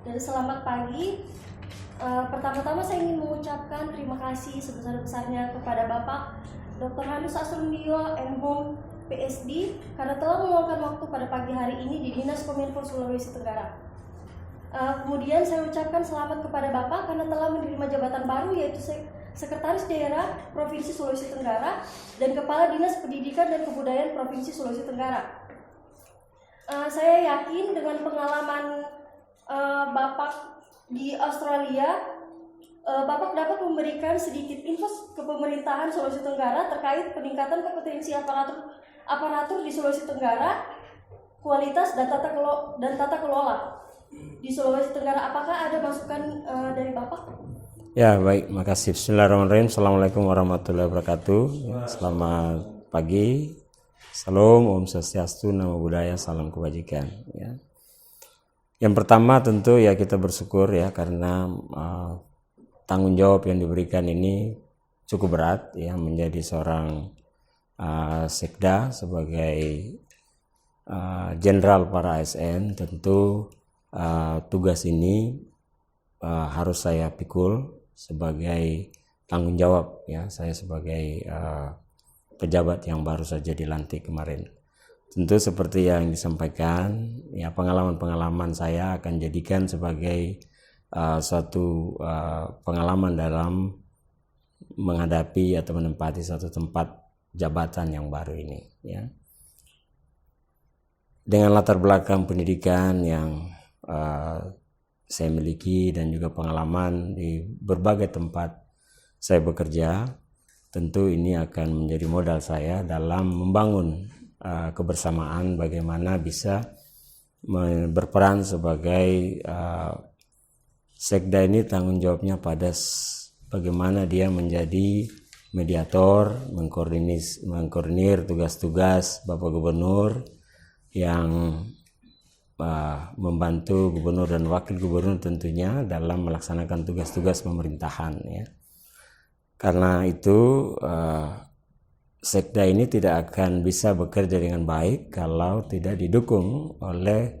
dan selamat pagi. Pertama-tama saya ingin mengucapkan terima kasih sebesar-besarnya kepada Bapak Dr. Hanus Asrundio, MHum, PSD, karena telah meluangkan waktu pada pagi hari ini di Dinas Kominfo Sulawesi Tenggara. Kemudian saya ucapkan selamat kepada Bapak karena telah menerima jabatan baru, yaitu Sekretaris Daerah Provinsi Sulawesi Tenggara dan Kepala Dinas Pendidikan dan Kebudayaan Provinsi Sulawesi Tenggara. Saya yakin dengan pengalaman Bapak di Australia, Bapak dapat memberikan sedikit info ke pemerintahan Sulawesi Tenggara terkait peningkatan kompetensi aparatur di Sulawesi Tenggara, kualitas dan tata kelola di Sulawesi Tenggara. Apakah ada masukan dari Bapak? Ya, baik, makasih. Bismillahirrahmanirrahim. Assalamualaikum warahmatullahi wabarakatuh. Selamat pagi. Salam, Om Swastiastu, Namo Buddhaya, salam kebajikan. Ya. Yang pertama tentu ya kita bersyukur ya karena tanggung jawab yang diberikan ini cukup berat ya, menjadi seorang sekda sebagai jenderal para ASN. Tentu tugas ini harus saya pikul sebagai tanggung jawab ya, saya sebagai pejabat yang baru saja dilantik kemarin. Tentu seperti yang disampaikan ya, pengalaman saya akan jadikan sebagai suatu pengalaman dalam menghadapi atau menempati satu tempat jabatan yang baru ini ya. Dengan latar belakang pendidikan yang saya miliki dan juga pengalaman di berbagai tempat saya bekerja, tentu ini akan menjadi modal saya dalam membangun kebersamaan, bagaimana bisa berperan sebagai sekda ini. Tanggung jawabnya pada bagaimana dia menjadi mediator, mengkoordinir tugas-tugas Bapak Gubernur yang membantu Gubernur dan Wakil Gubernur tentunya dalam melaksanakan tugas-tugas pemerintahan ya. Karena itu sekda ini tidak akan bisa bekerja dengan baik kalau tidak didukung oleh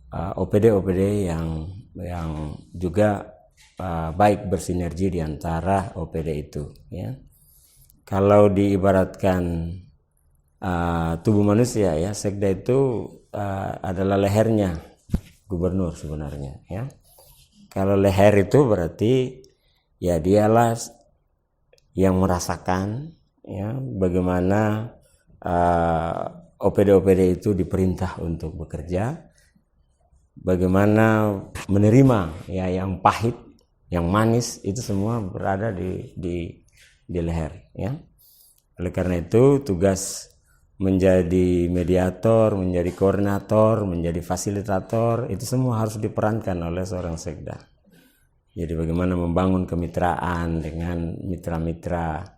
OPD-OPD yang juga baik bersinergi di antara OPD itu ya. Kalau diibaratkan tubuh manusia ya, sekda itu adalah lehernya gubernur sebenarnya ya. Kalau leher itu berarti ya dialah yang merasakan ya bagaimana OPD-OPD itu diperintah untuk bekerja, bagaimana menerima ya yang pahit, yang manis, itu semua berada di leher ya. Oleh karena itu tugas menjadi mediator, menjadi koordinator, menjadi fasilitator, itu semua harus diperankan oleh seorang sekda. Jadi bagaimana membangun kemitraan dengan mitra-mitra,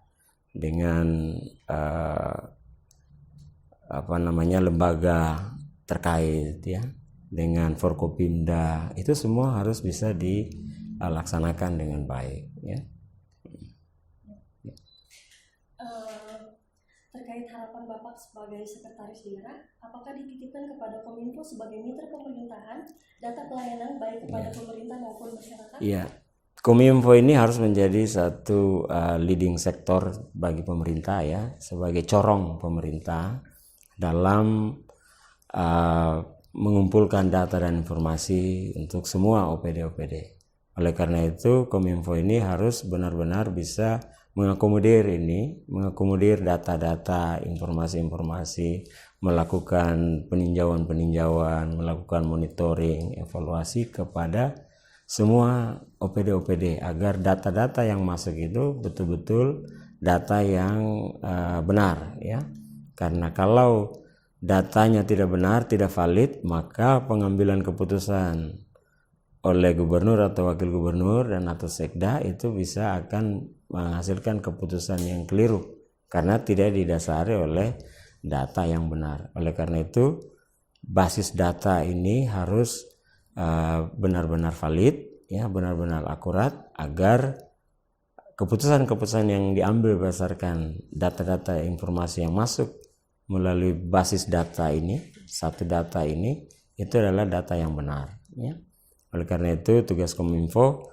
dengan lembaga terkait ya, dengan Forkopimda, itu semua harus bisa dilaksanakan dengan baik ya. Terkait harapan Bapak sebagai Sekretaris Daerah, apakah dititipkan kepada Kominfo sebagai mitra pemerintahan data pelayanan baik kepada pemerintah maupun masyarakat? Iya, Kominfo ini harus menjadi satu leading sektor bagi pemerintah ya, sebagai corong pemerintah dalam mengumpulkan data dan informasi untuk semua OPD-OPD. Oleh karena itu Kominfo ini harus benar-benar bisa mengakomodir data-data, informasi-informasi, melakukan peninjauan, melakukan monitoring, evaluasi kepada semua OPD-OPD agar data-data yang masuk itu betul-betul data yang benar ya. Karena kalau datanya tidak benar, tidak valid, maka pengambilan keputusan oleh gubernur atau wakil gubernur dan atau sekda itu bisa akan menghasilkan keputusan yang keliru karena tidak didasari oleh data yang benar. Oleh karena itu basis data ini harus benar-benar valid ya, benar-benar akurat agar keputusan-keputusan yang diambil berdasarkan data-data informasi yang masuk melalui basis data ini, satu data ini, itu adalah data yang benar ya. Oleh karena itu tugas Kominfo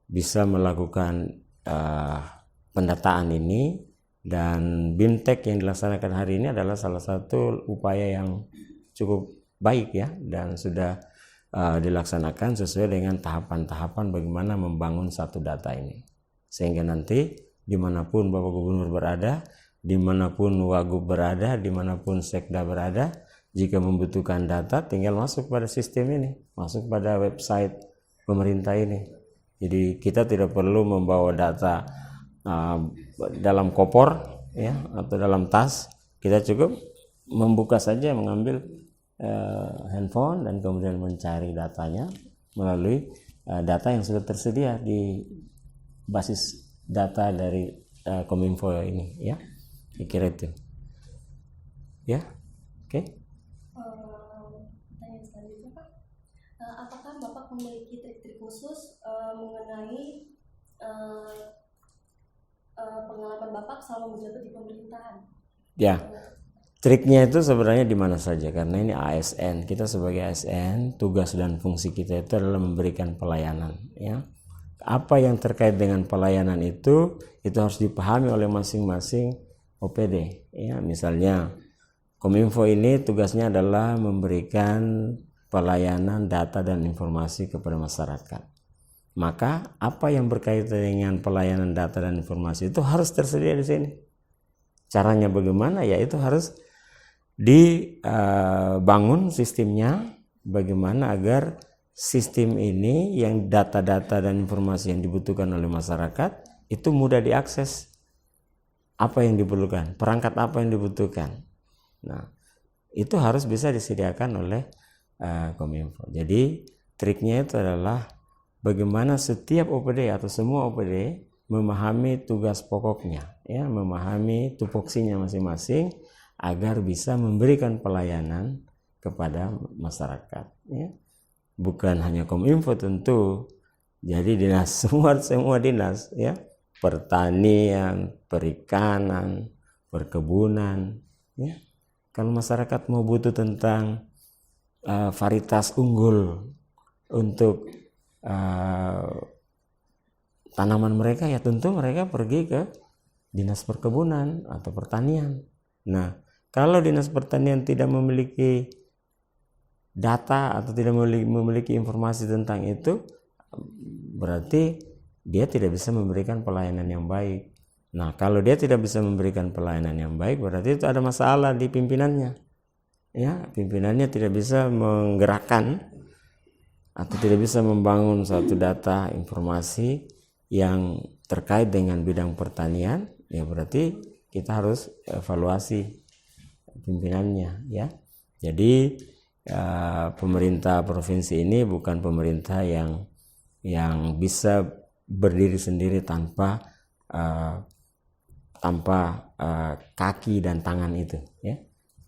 bisa melakukan pendataan ini, dan BIMTEK yang dilaksanakan hari ini adalah salah satu upaya yang cukup baik ya, dan sudah dilaksanakan sesuai dengan tahapan-tahapan bagaimana membangun satu data ini, sehingga nanti dimanapun Bapak Gubernur berada, dimanapun Wagub berada, dimanapun Sekda berada, jika membutuhkan data tinggal masuk pada sistem ini, masuk pada website pemerintah ini. Jadi kita tidak perlu membawa data dalam koper ya, atau dalam tas. Kita cukup membuka saja, mengambil handphone dan kemudian mencari datanya melalui data yang sudah tersedia di basis data dari Kominfo ini ya. Kira itu ya. Oke. Pertanyaan selanjutnya Pak, apakah Bapak memiliki trik-trik khusus mengenai pengalaman Bapak selama menjabat di pemerintahan? Ya, triknya itu sebenarnya di mana saja, karena ini ASN. Kita sebagai ASN, tugas dan fungsi kita itu adalah memberikan pelayanan ya. Apa yang terkait dengan pelayanan itu harus dipahami oleh masing-masing OPD ya. Misalnya Kominfo ini tugasnya adalah memberikan pelayanan data dan informasi kepada masyarakat. Maka apa yang berkaitan dengan pelayanan data dan informasi itu harus tersedia di sini. Caranya bagaimana? Ya itu harus dibangun sistemnya, bagaimana agar sistem ini yang data-data dan informasi yang dibutuhkan oleh masyarakat itu mudah diakses. Apa yang diperlukan, perangkat apa yang dibutuhkan. Nah, itu harus bisa disediakan oleh Kominfo. Jadi triknya itu adalah bagaimana setiap OPD atau semua OPD memahami tugas pokoknya, ya, memahami tupoksinya masing-masing agar bisa memberikan pelayanan kepada masyarakat. Ya. Bukan hanya Kominfo tentu, jadi dinas semua dinas, ya, pertanian, perikanan, perkebunan, ya. Kalau masyarakat mau butuh tentang varietas unggul untuk tanaman mereka, ya tentu mereka pergi ke dinas perkebunan atau pertanian. Nah, kalau dinas pertanian tidak memiliki data atau tidak memiliki informasi tentang itu, berarti dia tidak bisa memberikan pelayanan yang baik. Nah, kalau dia tidak bisa memberikan pelayanan yang baik, berarti itu ada masalah di pimpinannya. Ya, pimpinannya tidak bisa menggerakkan atau tidak bisa membangun satu data informasi yang terkait dengan bidang pertanian, ya berarti kita harus evaluasi pimpinannya, ya. Jadi pemerintah provinsi ini bukan pemerintah yang bisa berdiri sendiri tanpa kaki dan tangan itu, ya.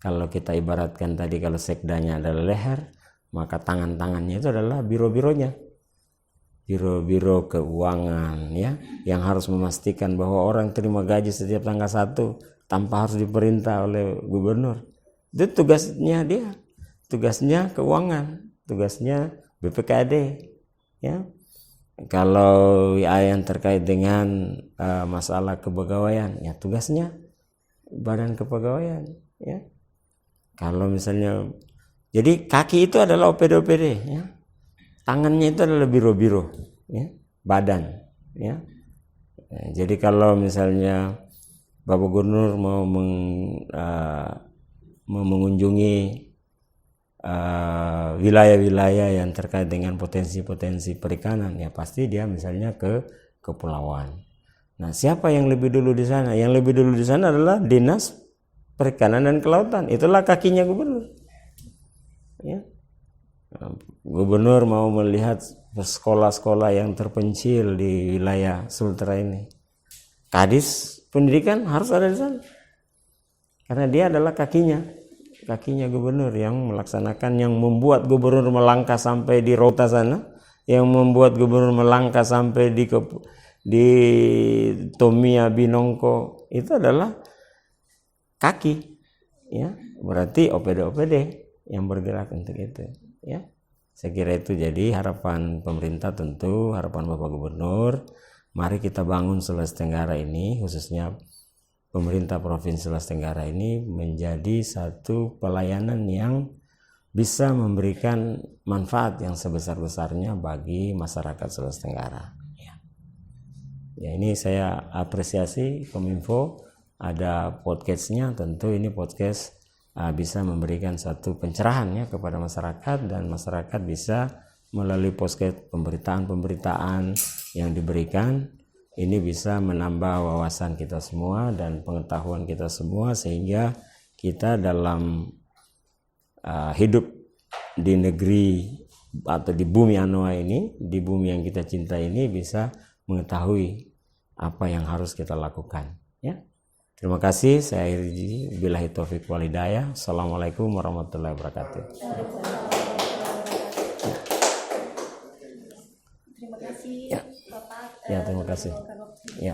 Kalau kita ibaratkan tadi, kalau sekdanya adalah leher, maka tangan-tangannya itu adalah biro-bironya, biro-biro keuangan, ya, yang harus memastikan bahwa orang terima gaji setiap tanggal 1 tanpa harus diperintah oleh gubernur. Itu tugasnya dia, tugasnya keuangan, tugasnya BPKAD, ya. Kalau yang terkait dengan masalah kepegawaian, ya tugasnya badan kepegawaian, ya. Kalau misalnya, jadi kaki itu adalah OPD-OPD, ya. Tangannya itu adalah biro-biro, ya, badan, ya. Jadi kalau misalnya Bapak Gubernur mau mengunjungi wilayah-wilayah yang terkait dengan potensi-potensi perikanan, ya pasti dia misalnya ke kepulauan. Nah, siapa yang lebih dulu di sana? Yang lebih dulu di sana adalah Dinas Perikanan dan Kelautan. Itulah kakinya gubernur. Ya. Gubernur mau melihat sekolah-sekolah yang terpencil di wilayah Sultra ini, Kadis Pendidikan harus ada di sana, karena dia adalah kakinya gubernur yang melaksanakan, yang membuat gubernur melangkah sampai di Rota sana, yang membuat gubernur melangkah sampai di Tomia Binongko, itu adalah kaki, ya. Berarti OPD yang bergerak untuk itu, ya. Saya kira itu jadi harapan pemerintah, tentu harapan Bapak Gubernur, mari kita bangun Sulawesi Tenggara ini, khususnya pemerintah Provinsi Sulawesi Tenggara ini menjadi satu pelayanan yang bisa memberikan manfaat yang sebesar-besarnya bagi masyarakat Sulawesi Tenggara. Ya, ini saya apresiasi Kominfo ada podcastnya, tentu ini podcast bisa memberikan satu pencerahan ya kepada masyarakat, dan masyarakat bisa melalui podcast pemberitaan yang diberikan ini bisa menambah wawasan kita semua dan pengetahuan kita semua, sehingga kita dalam hidup di negeri atau di bumi Anoa ini, di bumi yang kita cinta ini, bisa mengetahui apa yang harus kita lakukan ya. Terima kasih, saya akhiri billahi taufik wal hidayah. Assalamualaikum warahmatullahi wabarakatuh. Terima kasih Bapak. Ya, terima kasih. meluangkan waktu. Ya.